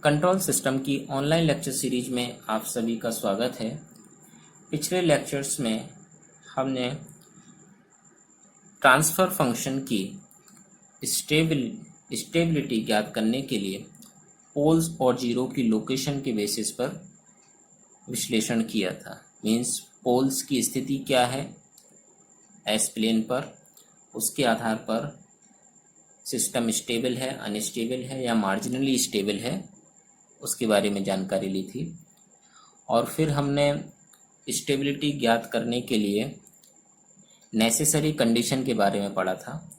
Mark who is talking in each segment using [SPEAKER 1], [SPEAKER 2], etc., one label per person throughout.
[SPEAKER 1] Control system की online lecture series में आप सभी का स्वागत है। पिछले लेक्चर्स में हमने ट्रांसफ़र फंक्शन की स्टेबिलिटी ज्ञात करने के लिए पोल्स और जीरो की लोकेशन के बेसिस पर विश्लेषण किया था। मीन्स पोल्स की स्थिति क्या है एस प्लेन पर, उसके आधार पर सिस्टम स्टेबल है, अनस्टेबल है या मार्जिनली स्टेबल है, उसके बारे में जानकारी ली थी। और फिर हमने स्टेबिलिटी ज्ञात करने के लिए नेसेसरी कंडीशन के बारे में पढ़ा था।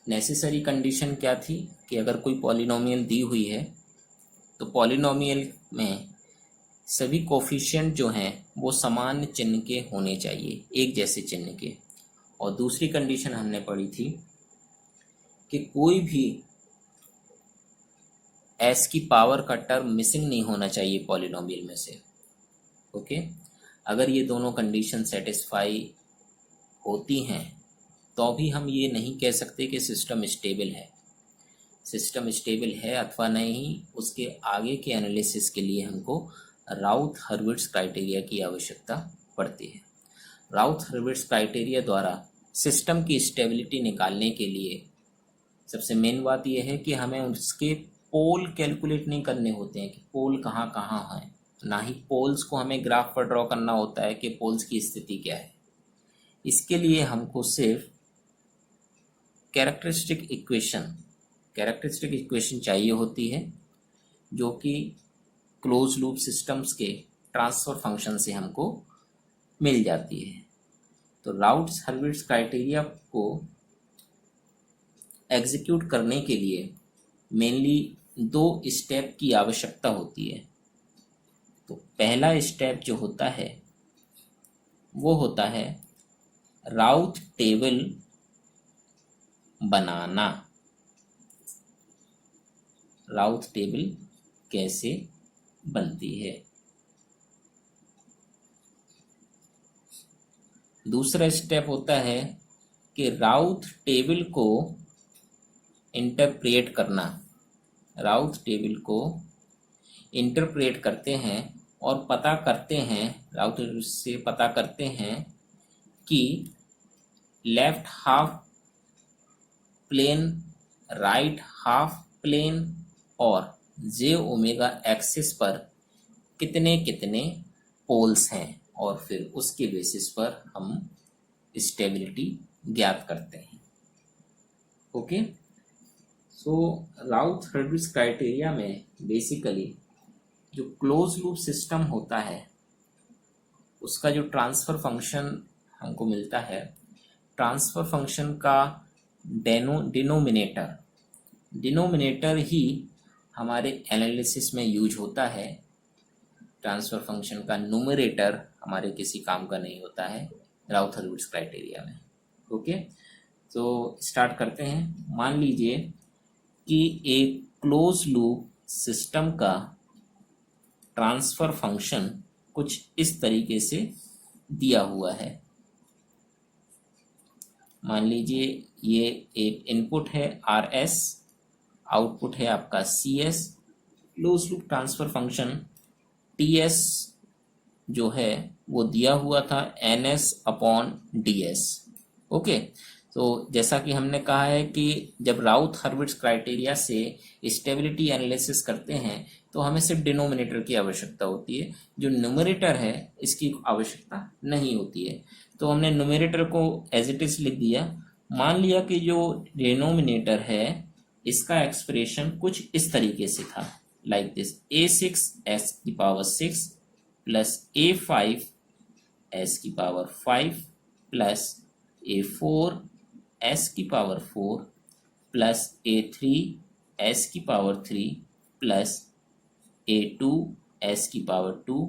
[SPEAKER 1] नेसेसरी कंडीशन क्या थी कि अगर कोई पॉलिनोमियल दी हुई है तो पॉलिनोमियल में सभी कोफिशिएंट जो हैं वो समान चिन्ह के होने चाहिए, एक जैसे चिन्ह के। और दूसरी कंडीशन हमने पढ़ी थी कि कोई भी एस की पावर का टर्म मिसिंग नहीं होना चाहिए पॉलिनोमियल में से। ओके, अगर ये दोनों कंडीशन सेटिस्फाई होती हैं तो भी हम ये नहीं कह सकते कि सिस्टम स्टेबल है। सिस्टम स्टेबल है अथवा नहीं, उसके आगे के एनालिसिस के लिए हमको राउथ हर्विट्ज़ क्राइटेरिया की आवश्यकता पड़ती है। राउथ हर्विट्ज़ क्राइटेरिया द्वारा सिस्टम की स्टेबिलिटी निकालने के लिए सबसे मेन बात यह है कि हमें उसके पोल कैलकुलेट नहीं करने होते हैं कि पोल कहाँ कहाँ हैं, ना ही पोल्स को हमें ग्राफ पर ड्रॉ करना होता है कि पोल्स की स्थिति क्या है। इसके लिए हमको सिर्फ कैरेक्टरिस्टिक इक्वेशन चाहिए होती है, जो कि क्लोज लूप सिस्टम्स के ट्रांसफर फंक्शन से हमको मिल जाती है। तो राउथ हर्विट्ज़ क्राइटेरिया को एग्जीक्यूट करने के लिए मेनली दो स्टेप की आवश्यकता होती है। तो पहला स्टेप जो होता है वो होता है राउथ टेबल बनाना। राउथ टेबल कैसे बनती है। दूसरा स्टेप होता है कि राउथ टेबल को इंटरप्रेट करना। राउथ टेबल को इंटरप्रेट करते हैं और पता करते हैं, राउथ टेबल से पता करते हैं कि left half plane, right half plane और जे ओमेगा एक्सिस पर कितने कितने पोल्स हैं, और फिर उसके बेसिस पर हम स्टेबिलिटी ज्ञात करते हैं। ओके, सो राउथ हर्विट्ज़ क्राइटेरिया में बेसिकली जो क्लोज लूप सिस्टम होता है उसका जो ट्रांसफ़र फंक्शन हमको मिलता है, ट्रांसफ़र फंक्शन का डिनोमिनेटर ही हमारे एनालिसिस में यूज होता है। ट्रांसफ़र फंक्शन का न्यूमरेटर हमारे किसी काम का नहीं होता है राउथ हर्विट्ज़ क्राइटेरिया में। ओके, तो स्टार्ट करते हैं। मान लीजिए कि एक क्लोज लूप सिस्टम का ट्रांसफ़र फंक्शन कुछ इस तरीके से दिया हुआ है। मान लीजिए ये एक इनपुट है RS, आउटपुट है आपका CS। Close loop transfer function TS जो है वो दिया हुआ था NS/DS। ओके, तो जैसा कि हमने कहा है कि जब राउथ हर्विट्ज़ क्राइटेरिया से स्टेबिलिटी एनालिसिस करते हैं तो हमें सिर्फ डिनोमिनेटर की आवश्यकता होती है, जो न्यूमरेटर है इसकी आवश्यकता नहीं होती है। तो हमने न्यूमरेटर को एज इट इज़ लिख दिया। मान लिया कि जो डिनोमिनेटर है इसका एक्सप्रेशन कुछ इस तरीके से था, like this: A6s⁻6 plus A5s⁻5 plus A4s⁻4 plus A3s⁻3 plus A2s⁻2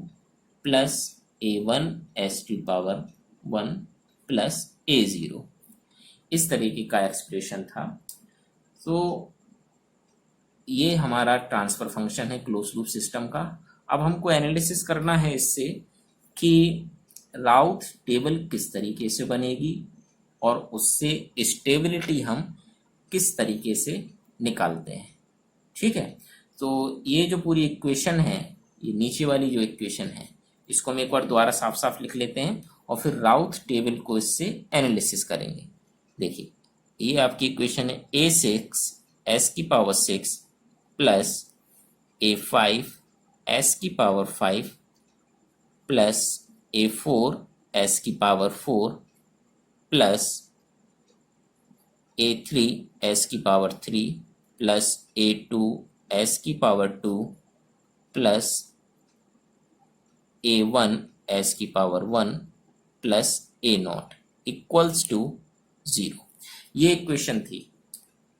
[SPEAKER 1] plus A1s⁻1 plus A0। इस तरीके का एक्सप्रेशन था। तो ये हमारा ट्रांसफ़र फंक्शन है क्लोज लूप सिस्टम का। अब हमको एनालिसिस करना है इससे कि राउथ टेबल किस तरीके से बनेगी और उससे स्टेबिलिटी हम किस तरीके से निकालते हैं। ठीक है, तो ये जो पूरी इक्वेशन है, ये नीचे वाली जो इक्वेशन है, इसको हम एक बार दोबारा साफ साफ लिख लेते हैं और फिर राउथ टेबल को इससे एनालिसिस करेंगे। देखिए, ये आपकी इक्वेशन है a6 s की पावर 6 प्लस a5 s की पावर 5 प्लस a4 s की पावर 4 प्लस a3 s की पावर 3 प्लस a2 s की पावर 2 प्लस a1 s की पावर 1 प्लस a0 इक्वल्स टू 0। ये इक्वेशन थी,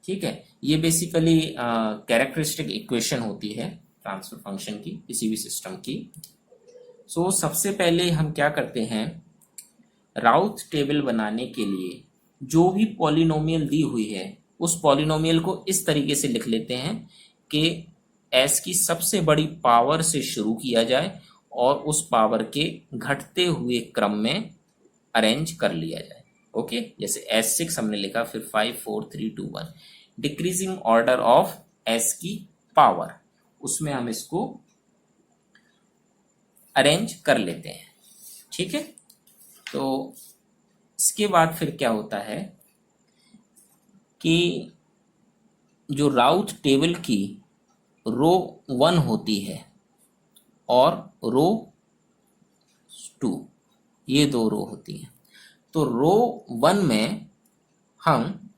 [SPEAKER 1] ठीक है। ये बेसिकली कैरेक्टरिस्टिक इक्वेशन होती है ट्रांसफर फंक्शन की, किसी भी सिस्टम की। सो सबसे पहले हम क्या करते हैं, राउथ टेबल बनाने के लिए जो भी पॉलिनोमियल दी हुई है उस पॉलिनोमियल को इस तरीके से लिख लेते हैं कि s की सबसे बड़ी पावर से शुरू किया जाए और उस पावर के घटते हुए क्रम में अरेंज कर लिया जाए। ओके, जैसे S6 हमने लिखा, फिर 5 4 3 2 1, डिक्रीजिंग ऑर्डर ऑफ s की पावर, उसमें हम इसको अरेंज कर लेते हैं, ठीक है। तो इसके बाद फिर क्या होता है कि जो राउथ टेबल की रो 1 होती है और रो 2, ये दो रो होती हैं। तो रो 1 में हम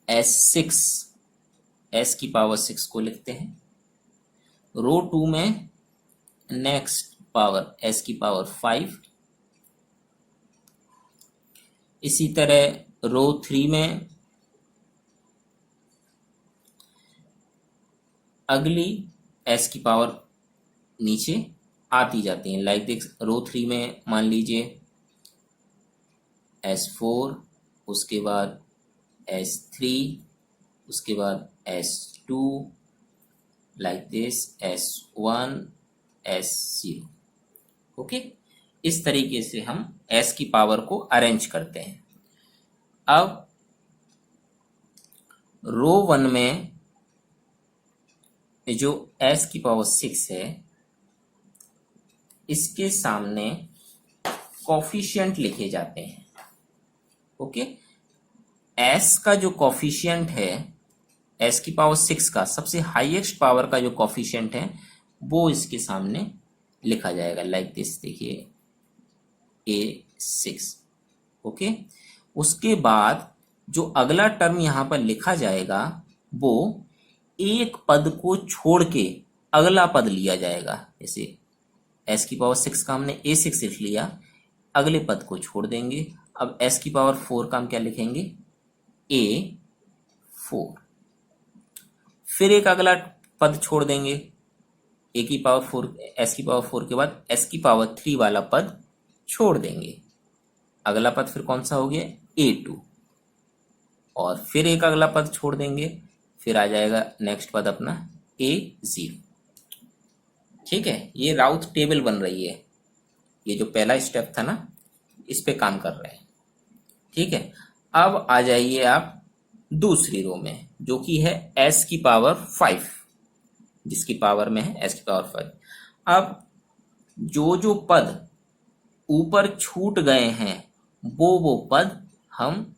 [SPEAKER 1] S6 s की पावर 6 को लिखते हैं, रो 2 में नेक्स्ट पावर s की पावर 5, इसी तरह रो 3 में अगली s की पावर नीचे आती जाती हैं। लाइक दिस, रो 3 में मान लीजिए S4, उसके बाद S3, उसके बाद S2, like this S1 S0। Okay, इस तरीके से हम s की पावर को अरेंज करते हैं। अब रो 1 में जो s की पावर 6 है, इसके सामने कॉफिशिएंट लिखे जाते हैं। ओके, s का जो कॉफिशिएंट है, s की पावर 6 का सबसे हाईएस्ट पावर का जो कॉफिशिएंट है वो इसके सामने लिखा जाएगा। लाइक दिस, देखिए A6। ओके, उसके बाद जो अगला टर्म यहाँ पर लिखा जाएगा वो एक पद को छोड़ के अगला पद लिया जाएगा। जैसे s की पावर 6 का हमने A6 लिख लिया, अगले पद को छोड़ देंगे। अब s की पावर 4 का हम क्या लिखेंगे, A4। फिर एक अगला पद छोड़ देंगे, s की पावर 4 के बाद s की पावर 3 वाला पद छोड़ देंगे। अगला पद फिर कौन सा हो गया, A2। और फिर एक अगला पद छोड़ देंगे, फिर आ जाएगा नेक्स्ट पद अपना A0। ठीक है, ये राउथ टेबल बन रही है। ये जो पहला स्टेप था ना, इस पे काम कर रहे हैं। ठीक है, अब आ जाइए आप दूसरी रो में, जो कि है s की पावर 5, जिसकी पावर में है s की पावर 5। अब जो पद ऊपर छूट गए हैं वो पद हम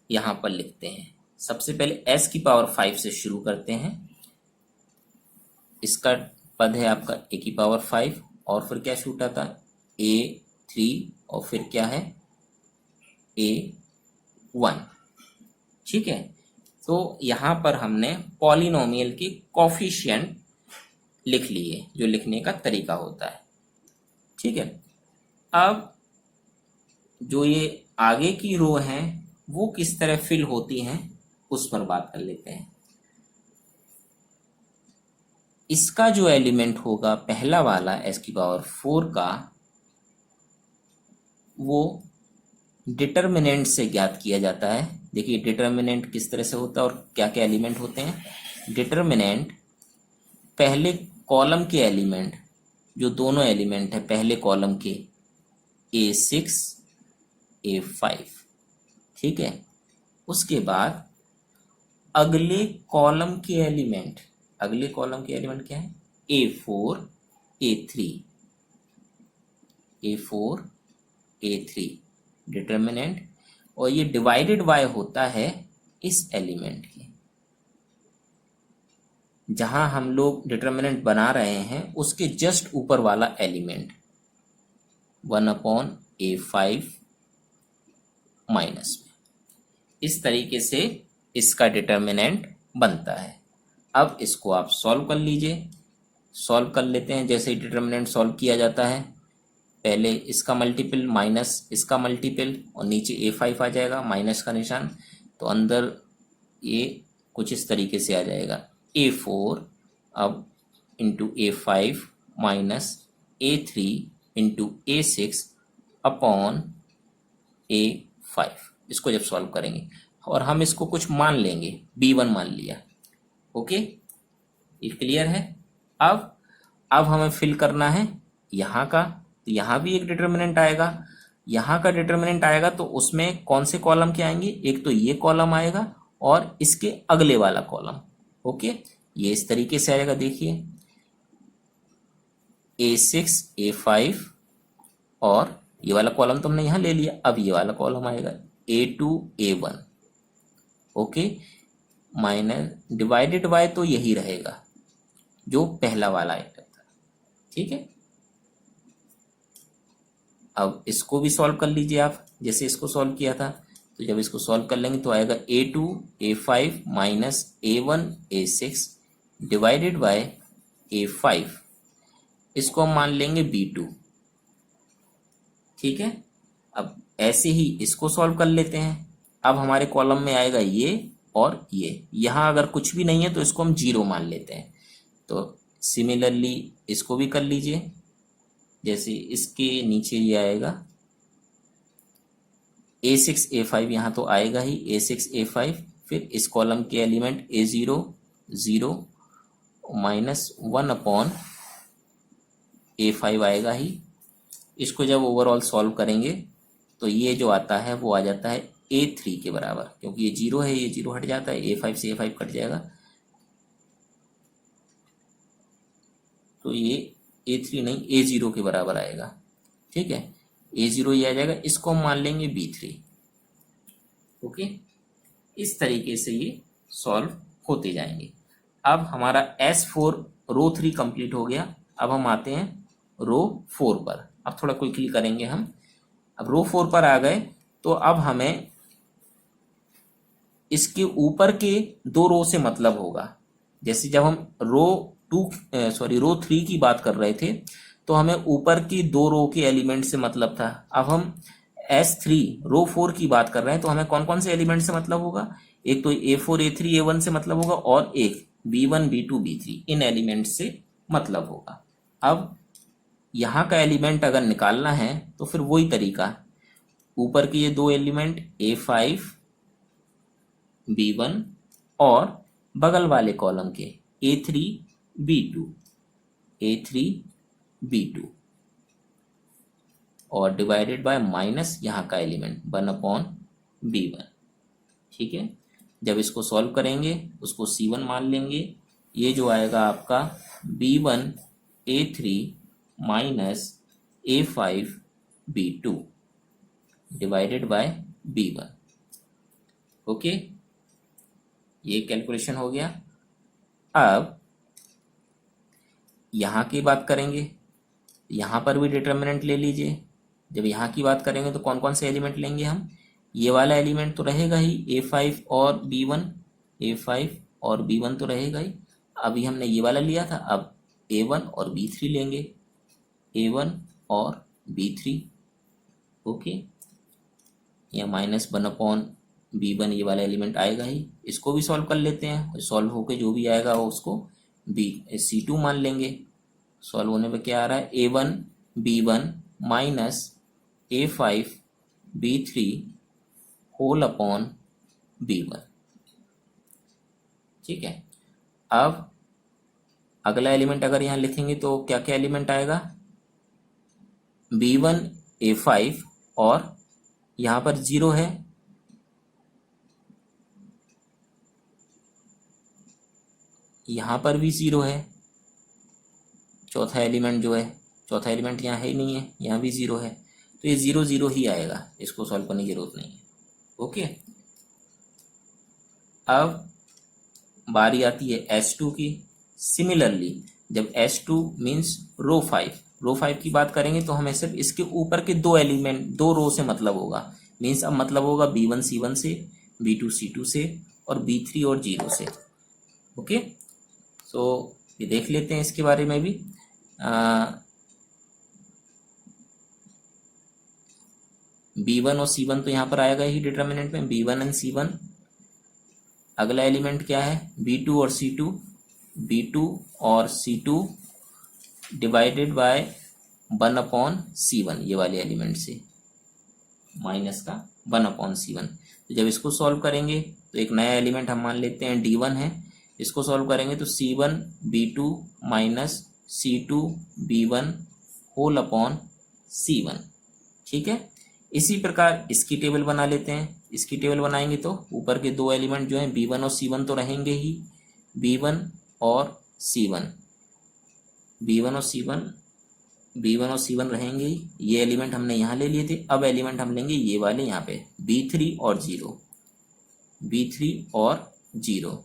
[SPEAKER 1] यहां पर लिखते हैं। सबसे पहले s की पावर 5 से शुरू करते हैं। इसका पद है आपका a की पावर 5, और फिर क्या छूटा था, A3, और फिर क्या है A1। ठीक है, तो यहां पर हमने पॉलिनोमियल की कॉफिशिएंट लिख लिए, जो लिखने का तरीका होता है। ठीक है, अब जो ये आगे की रो हैं वो किस तरह फिल होती हैं उस पर बात कर लेते हैं। इसका जो एलिमेंट होगा पहला वाला s की पावर 4 का, वो डिटर्मिनेंट से ज्ञात किया जाता है। देखिए डिटर्मिनेंट किस तरह से होता है और क्या क्या एलिमेंट होते हैं। डिटर्मिनेंट पहले कॉलम के एलिमेंट, जो दोनों एलिमेंट है पहले कॉलम के, A6 A5। ठीक है, उसके बाद अगले कॉलम के एलिमेंट, अगले कॉलम के एलिमेंट क्या है, A4 A3, A4 A3 determinant, और ये डिवाइडेड बाय होता है इस एलिमेंट के, जहां हम लोग डिटर्मिनेंट बना रहे हैं उसके जस्ट ऊपर वाला एलिमेंट 1/A5 माइनस में। इस तरीके से इसका डिटर्मिनेंट बनता है। अब इसको आप सॉल्व कर लीजिए। सॉल्व कर लेते हैं। जैसे डिटर्मिनेंट सॉल्व किया जाता है, पहले इसका मल्टीपल माइनस इसका मल्टीपल और नीचे A5 आ जाएगा, माइनस का निशान, तो अंदर ये कुछ इस तरीके से आ जाएगा A4 अब into A5 minus A3 into A6 upon A5। इसको जब सॉल्व करेंगे और हम इसको कुछ मान लेंगे, B1 मान लिया। ओके, ये क्लियर है। अब हमें फिल करना है यहाँ का, तो यहाँ भी एक डिटर्मिनेंट आएगा, यहाँ का डिटर्मिनेंट आएगा तो उसमें कौन से कॉलम के आएंगे, एक तो ये कॉलम आएगा और इसके अगले वाला कॉलम। ओके, ये इस तरीके से आएगा, देखिए A6 A5 और ये वाला कॉलम तो हमने यहाँ ले लिया, अब ये वाला कॉलम आएगा A2 A1। Okay, minus divided by तो यही रहेगा जो पहला वाला आइटम था। ठीक है, अब इसको भी सॉल्व कर लीजिए आप, जैसे इसको सॉल्व किया था। तो जब इसको सॉल्व कर लेंगे तो आएगा A2 A5 minus A1 A6 divided by A5, इसको हम मान लेंगे B2। ठीक है, अब ऐसे ही इसको सॉल्व कर लेते हैं। अब हमारे कॉलम में आएगा ये और ये, यहाँ अगर कुछ भी नहीं है तो इसको हम 0 मान लेते हैं। तो सिमिलरली इसको भी कर लीजिए, जैसे इसके नीचे ये आएगा A6 A5, यहाँ तो आएगा ही A6 A5, फिर इस कॉलम के element A0 0 minus 1 upon A5 आएगा ही। इसको जब ओवरऑल सॉल्व करेंगे तो ये जो आता है वो आ जाता है A3 के बराबर, क्योंकि ये 0 है, ये 0 हट जाता है, A5 से A5 कट जाएगा, तो ये A3 नहीं A0 के बराबर आएगा। ठीक है, A0 ये आ जाएगा, इसको हम मान लेंगे B3। ओके, इस तरीके से ये सॉल्व होते जाएंगे। अब हमारा S4 रो 3 कंप्लीट हो गया। अब हम आते हैं रो 4 पर। अब थोड़ा क्विकली करेंगे हम। अब रो 4 पर आ गए तो अब हमें इसके ऊपर के 2 रो से मतलब होगा। जैसे जब हम रो 3 की बात कर रहे थे तो हमें ऊपर की 2 रो के एलिमेंट से मतलब था। अब हम S3 रो 4 की बात कर रहे हैं तो हमें कौन कौन से एलिमेंट से मतलब होगा, एक तो A4 A3 A1 से मतलब होगा और एक B1 B2 B3, इन एलिमेंट से मतलब होगा। अब यहाँ का एलिमेंट अगर निकालना है तो फिर वही तरीका, ऊपर के ये 2 एलिमेंट A5 B1 और बगल वाले कॉलम के A3 B2 और डिवाइडेड बाय माइनस यहाँ का एलिमेंट 1/B1। ठीक है, जब इसको सॉल्व करेंगे उसको C1 मान लेंगे, ये जो आएगा आपका B1 A3 minus A5 B2 divided by B1। Okay, ये कैलकुलेशन हो गया। अब यहाँ की बात करेंगे, यहाँ पर भी डिटर्मिनेंट ले लीजिए। जब यहाँ की बात करेंगे तो कौन कौन से एलिमेंट लेंगे हम, ये वाला एलिमेंट तो रहेगा ही A5 और B1 तो रहेगा ही। अभी हमने ये वाला लिया था, अब A1 और B3 लेंगे, A1 और B3। ओके, या माइनस 1/B1 ये वाला एलिमेंट आएगा ही। इसको भी सॉल्व कर लेते हैं, सॉल्व होके जो भी आएगा वो उसको C2 मान लेंगे। सॉल्व होने पे क्या आ रहा है, A1 B1 minus A5 B3 whole upon B1। ठीक है, अब अगला एलिमेंट अगर यहाँ लिखेंगे तो क्या क्या एलिमेंट आएगा, B1 A5 और यहाँ पर 0 है, यहाँ पर भी 0 है, चौथा एलिमेंट जो है, चौथा एलिमेंट यहाँ है ही नहीं है, यहाँ भी 0 है, तो ये 0 0 ही आएगा, इसको सॉल्व करने की जरूरत नहीं है। ओके, अब बारी आती है S2 की। सिमिलरली जब S2 मीन्स रो 5 की बात करेंगे तो हमें सिर्फ इसके ऊपर के दो एलिमेंट, दो रो से मतलब होगा। मीन्स अब मतलब होगा B1 C1 से, B2 C2 से और B3 और 0 से। ओके, सो ये देख लेते हैं इसके बारे में भी। B1 और C1 तो यहाँ पर आएगा ही डिटर्मिनेंट में, B1 एंड C1। अगला एलिमेंट क्या है, B2 और C2, B2 और C2 डिवाइडेड बाय 1/C1, ये वाले एलिमेंट से माइनस का 1/C1। तो जब इसको सॉल्व करेंगे तो एक नया एलिमेंट हम मान लेते हैं D1 है, इसको सॉल्व करेंगे तो C1 B2 minus C2 B1 whole upon C1। ठीक है, इसी प्रकार इसकी टेबल बना लेते हैं। इसकी टेबल बनाएंगे तो ऊपर के दो एलिमेंट जो हैं B1 और C1 तो रहेंगे ही, B1 और C1, B1 और C1 रहेंगे ही। ये एलिमेंट हमने यहाँ ले लिए थे, अब एलिमेंट हम लेंगे ये वाले यहाँ पे B3 और 0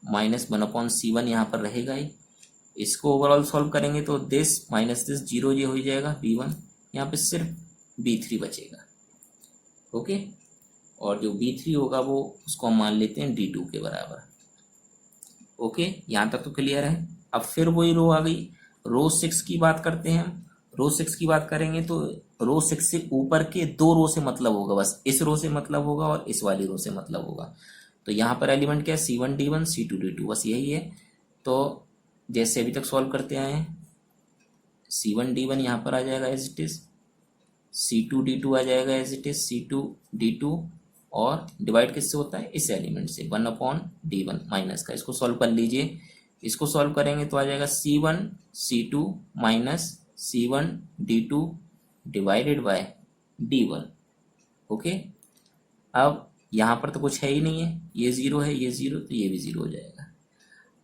[SPEAKER 1] माइनस 1/C1 यहाँ पर रहेगा ही। इसको ओवरऑल सॉल्व करेंगे तो दिस माइनस दिस 0 ये हो जाएगा, B1 यहाँ पे सिर्फ B3 बचेगा। ओके, और जो B3 होगा वो उसको हम मान लेते हैं D2 के बराबर। ओके, यहाँ तक तो क्लियर है। अब फिर वही रो आ गई, रो 6 की बात करते हैं हम। रो 6 की बात करेंगे तो रो 6 से ऊपर के दो रो से मतलब होगा, बस इस रो से मतलब होगा और इस वाली रो से मतलब होगा। तो यहाँ पर एलिमेंट क्या है, C1 D1 C2 D2, बस यही है। तो जैसे अभी तक सॉल्व करते आए हैं, C1 D1 यहाँ पर आ जाएगा as it is, C2 D2 आ जाएगा as it is, C2 D2 और डिवाइड किससे होता है, इस एलिमेंट से 1/D1 माइनस का। इसको सॉल्व कर लीजिए, इसको सॉल्व करेंगे तो आ जाएगा C1 C2 minus C1 D2 divided by D1। Okay, अब यहाँ पर तो कुछ है ही नहीं है, ये 0 है, ये 0, तो ये भी 0 हो जाएगा।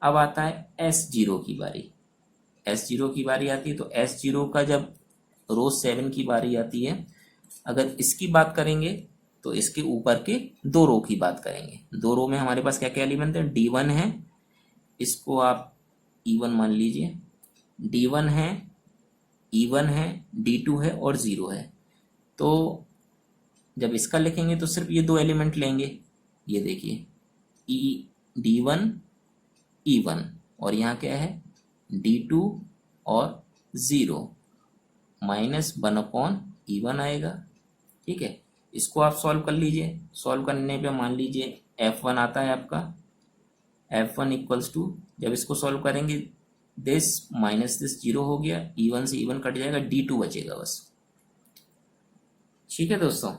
[SPEAKER 1] अब आता है S0 की बारी। S0 की बारी आती है तो S0 का जब रो 7 की बारी आती है, अगर इसकी बात करेंगे तो इसके ऊपर के दो रो की बात करेंगे। दो रो में हमारे पास क्या क्या एलिमेंट है, D1 है, इसको आप E1 मान लीजिए, D1 है, E1 है, D2 है और 0 है। तो जब इसका लिखेंगे तो सिर्फ ये दो एलिमेंट लेंगे, ये देखिए D1 E1 और यहाँ क्या है D2 और 0 माइनस 1/E1 आएगा। ठीक है, इसको आप सॉल्व कर लीजिए। सॉल्व करने पे मान लीजिए F1 आता है आपका, F1 इक्वल्स टू, जब इसको सॉल्व करेंगे दिस माइनस दिस 0 हो गया, E1 से E1 कट जाएगा, D2 बचेगा बस। ठीक है दोस्तों,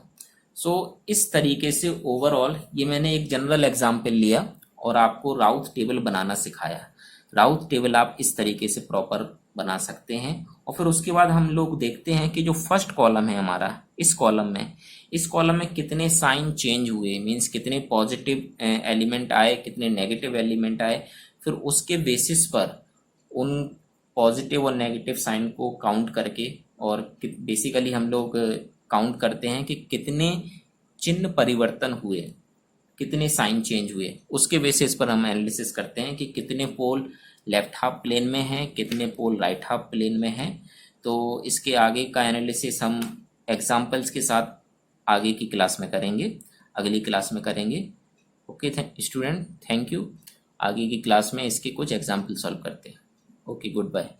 [SPEAKER 1] सो इस तरीके से ओवरऑल ये मैंने एक जनरल एग्जाम्पल लिया और आपको राउथ टेबल बनाना सिखाया। राउथ टेबल आप इस तरीके से प्रॉपर बना सकते हैं और फिर उसके बाद हम लोग देखते हैं कि जो फर्स्ट कॉलम है हमारा, इस कॉलम में कितने साइन चेंज हुए, मींस कितने पॉजिटिव एलिमेंट आए, कितने नेगेटिव एलिमेंट आए। फिर उसके बेसिस पर उन पॉजिटिव और नेगेटिव साइन को काउंट करके, और बेसिकली हम लोग काउंट करते हैं कि कितने चिन्ह परिवर्तन हुए, कितने साइन चेंज हुए, उसके बेसिस पर हम एनालिसिस करते हैं कि कितने पोल लेफ्ट हाफ प्लेन में हैं, कितने पोल राइट हाफ प्लेन में हैं। तो इसके आगे का एनालिसिस हम एग्जाम्पल्स के साथ आगे की क्लास में करेंगे, अगली क्लास में करेंगे। Okay student, thank you. आगे की क्लास में इसके कुछ एग्जाम्पल सॉल्व करते हैं। Okay, good bye.